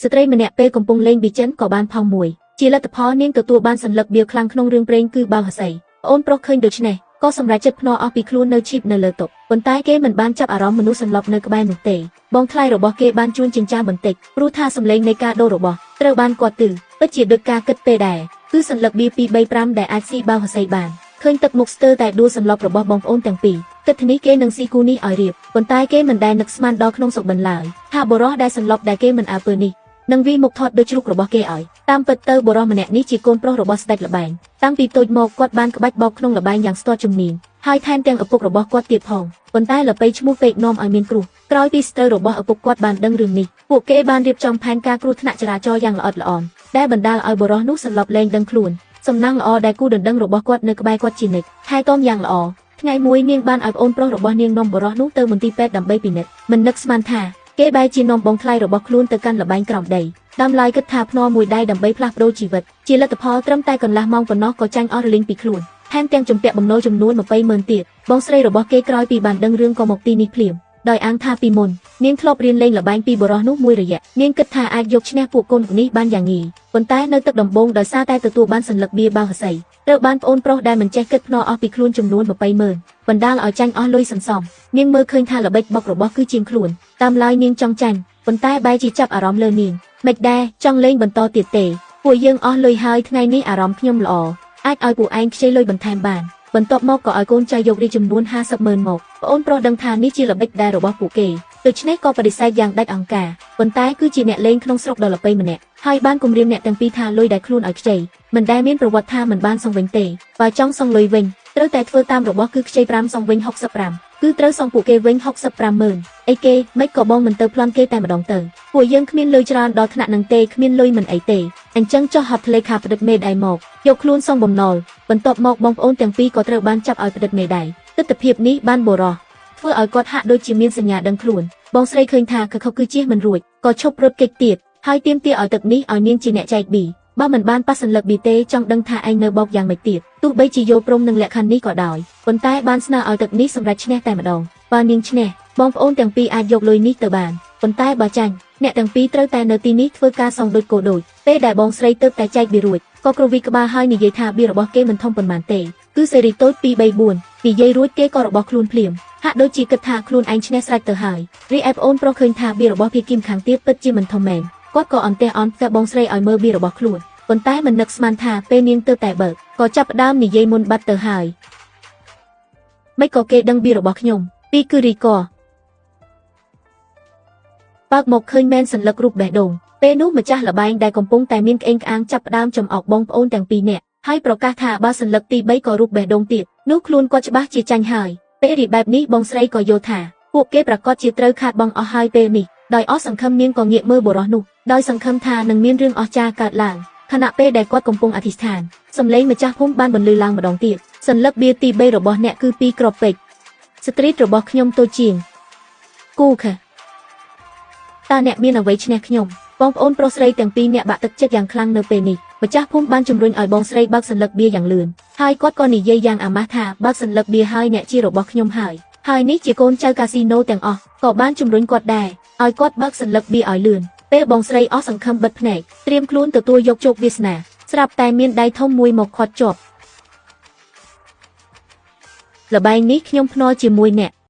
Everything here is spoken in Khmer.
ស្ត្រីម្នាក់ពេលកំពុងលេងប៊ីចិនក៏បានផោមមួយជាលទ្ធផលនាងទទួលបានសัญลักษณ์បៀខ្លាំងក្នុងរឿងព្រេងគឺបៅហសីអូនប្រុសឃើញដូច្នេះក៏សម្រេចចិត្តភ្នាល់អស់ពីខ្លួននៅឈីបនៅលើតុប៉ុន្តែគេមិនបានចាប់អារម្មណ៍មនុស្សសន្លប់នៅក្បែរនោះទេបងថ្លៃរបស់គេបានជួនចិញ្ចាបន្តិចព្រោះថាសម្លេងនៃការដូររបស់ត្រូវបានគាត់ទឺពិតជាដូចការគិតពេលដែរគឺសัญลักษณ์បៀ235ដែលអាចស៊ីបៅហសីបានឃើញទឹកមុខស្ទើរតែដួលសន្លប់របស់បងប្អូនទាំងពីរគិតនេះគេនឹងស៊ីគូនេះឲ្យរៀបប៉ុន្តែគេមិនដែលនឹកស្មានដល់ក្នុងសុខបិនឡើយថាបរោះដែលសន្លប់ដែលគេមិនអើពើនេះនឹងវិមុខថតដូចជ្រូករបស់គេឲ្យតាមពិតទៅបរោះម្នាក់នេះជាកូនប្រុសរបស់ស្ដេចល្បែងតាំងពីតូចមកគាត់បានក្បាច់បោកក្នុងល្បែងយ៉ាងស្ទាត់ជំនាញហើយថែមទាំងឪពុករបស់គាត់ទៀតផងប៉ុន្តែល្បីឈ្មោះពេកនាំឲ្យមានគ្រោះក្រោយពីស្ទើររបស់ឪពុកគាត់បានដឹងរឿងនេះពួកគេបានរៀបចំផែនការគ្រោះថ្នាក់ចរាចរណ៍យ៉ាងល្អិតល្អន់ដែលបណ្ដាលឲ្យបរោះនោះសន្លប់លែងដឹងខ្លួនសំណាងល្អដែលគូដណ្ដឹងរបស់គាត់នៅក្បែរគាត់ជានិច្ចថែទាំយ៉ាងល្អថ្ងៃមួយនាងបានឲ្យប្អូនប្រុសរបស់នាងនាំបរោះនោះទៅមន្ទីរពេទ្យដើម្បីពិនិត្យមិននឹកស្មានថាគេបែរជានាំបងថ្លៃរបស់ខ្លួនទៅកាន់ល្បែងក្រោមដីតាមឡាយគិតថាភ្នាល់មួយដៃដើម្បីផ្លាស់ប្ដូរជីវិតជាលទ្ធផលត្រឹមតែកន្លះម៉ោងប៉ុណ្ណោះក៏ចាញ់អស់រលីងពីខ្លួនថែមទាំងជំពាក់បំណុលចំនួន200,000ទៀតបងស្រីរបស់គេក្រោយពីបានដឹងរឿងក៏មកទីនេះភ្លាមដោយអាងថាពីមុននាងធ្លាប់រៀនលេងល្បែងពីបរោះនោះមួយរយៈនាងគិតថាអាចយកឈ្នះពួកកូននេះបានយ៉ាងងាយប៉ុន្តែនៅទឹកដំបងដោយសារតែទទួលបានសัญลักษณ์បៀបៅហសីត្រូវបានប្អូនប្រុសដែលមិនចេះគិតភ្នាល់អស់ពីខ្លួនចំនួន200,000បណ្ដាលឲ្យចាញ់អស់លុយសន្សំនាងមើលឃើញថាល្បិចបុករបស់គឺជាងខ្លួនតាមឡាយនាងចង់ចាញ់ប៉ុន្តែបែរជាចាប់អារម្មណ៍លើនាងមិនដែរចង់លេងបន្តទៀតទេពួកយើងអស់លុយហើយថ្ងៃនេះអារម្មណ៍ខ្ញុំល្អអាចឲ្យពួកឯងខ្ចីលុយបន្ថែមបានបន្ទាប់មកក៏ឲ្យកូនចៅយករីចំនួន50,000មកប្អូនប្រុសដឹងថានេះជាល្បិចដែររបស់ពួកគេដូច្នេះក៏បដិសេធយ៉ាងដាច់អង្ការប៉ុន្តែគឺជាអ្នកលេងក្នុងស្រុកដ៏ល្បីម្នាក់ហើយបានគំរាមអ្នកទាំងពីរថាលុយដែលខ្លួនឲ្យខ្ចីមិនដែលមានប្រវត្តិថាមិនបានសងវិញទេបើចង់សងលុយវិញត្រូវតែធ្វើតាមរបស់គឺខ្ចី5សងវិញ65គឺត្រូវសងពួកគេវិញ65,000អីគេមិនក៏បងមិនទៅប្លន់គេតែម្ដងទៅពួកយើងគ្មានលុយច្រើនដល់ថ្នាក់នឹងទេគ្មានលុយមិនអីទេអញ្ចឹងចុះហត់ធ្លេខាផ្ដិតមេដៃមកយកខ្លួនសងបំណុលបន្ទាប់មកបងប្អូនទាំងពីរក៏ត្រូវបានចាប់ឲ្យផ្ដិតមេដៃទស្សនវិជ្ជានេះបានបរោះធ្វើឲ្យគាត់ហាក់ដូចជាមានសញ្ញាដឹងខ្លួនបងស្រីឃើញថាខុសគឺជិះមិនរួចក៏ឈប់រត់គេចទៀតហើយទាមទារឲ្យទឹកនេះឲ្យនាងជាអ្នកចែកប៊ីបើមិនបានប៉ះសัญลักษณ์ប៊ីទេចង់ដឹងថាឯងនៅបោកយ៉ាងម៉េចទៀតទោះបីជាយល់ព្រមនឹងលក្ខខណ្ឌនេះក៏ដោយប៉ុន្តែបានស្នើឲ្យទឹកនេះសម្រេចឈ្នះតែម្ដងបើនាងឈ្នះបងប្អូនទាំងពីរអាចយកលុយនេះទៅបានប៉ុន្តែបើចាញ់អ្នកទាំងពីរត្រូវតែនៅទីនេះធ្វើការសងដូចគោដូចពេលដែលបងស្រីទៅតែចែកប៊ីរួចក៏គ្រវីក្បាលហើយនិយាយថាប៊ីរបស់គេមិនធំប៉ុន្មានទេគឺសេរីតូច2 3 4និយាយរួចគេក៏របស់ខ្លួនភ្លាមហាក់ដូចជាគិតថាខ្លួនឯងឈ្នះស្រេចទៅហើយរីឯប្អូនប្រុសឃើញថាប៊ីរបស់ភាគីមខាងទៀតពិតជាមិនធំមែនគាត់ក៏អន់ផ្ទះបងស្រីឲ្យមើលប៊ីរបស់ខ្លួនប៉ុន្តែមិននឹកស្មានថាពេលនាងទៅតែបើកក៏ចាប់ផ្ដើមនិយាយមុនបាត់ទៅហើយមិនក៏គេដឹងប៊ីរបស់ខ្ញុំពីគឺរីកបើកមកឃើញមែនសัญลักษณ์រូបបេះដូងពេលនោះម្ចាស់ល្បែងដែលកំពុងតែមានក្អេងក្អាងចាប់ផ្ដើមចំអកបងប្អូនទាំងពីរនាក់ហើយប្រកាសថាបើសัญลักษณ์ទី3ក៏រូបបេះដូងទៀតនោះខ្លួនគាត់ច្បាស់ជាចាញ់ហើយពេលរីបែបនេះបងស្រីក៏យល់ថាពួកគេប្រកាសជាត្រូវខាតបង់អស់ហើយពេលនេះដោយអស់សង្ឃឹមនាងក៏ងាកមើលបរោះនោះដោយសង្ឃឹមថានឹងមានរឿងអស្ចារ្យកើតឡើងខណៈពេលដែលគាត់កំពុងអធិស្ឋានសំឡេងម្ចាស់ភូមិបានបន្លឺឡើងម្ដងទៀតសัญลักษณ์បៀទី3របស់អ្នកគឺ2គ្រាប់ពេជ្រស្ទ្រីតរបស់ខ្ញុំតូចជាងគូខេតើអ្នកមានអ្វីឈ្នះខ្ញុំបងប្អូនប្រុសស្រីទាំងពីរអ្នកបាក់ទឹកចិត្តយ៉ាងខ្លាំងនៅពេលនេះម្ចាស់ភូមិបានជំរុញឲ្យបងស្រីបើកសัญลักษณ์បៀយ៉ាងលឿនហើយគាត់ក៏និយាយយ៉ាងអាម៉ាស់ថាបើកសัญลักษณ์បៀហើយអ្នកជារបស់ខ្ញុំហើយនេះជាកូនចៅកាស៊ីណូទាំងអស់ក៏បានជំរុញគាត់ដែរឲ្យគាត់បើកសัญลักษณ์បៀឲ្យលឿនពេលបងស្រីអស់សង្ឃឹមបិទភ្នែកត្រៀមខ្លួនទទួលយកជោគវាសនាស្រាប់តែមានដៃធំមួយមកខាត់ជាប់ល្បែងនេះខ្ញុំភ្នាល់ជាមួយអ្នក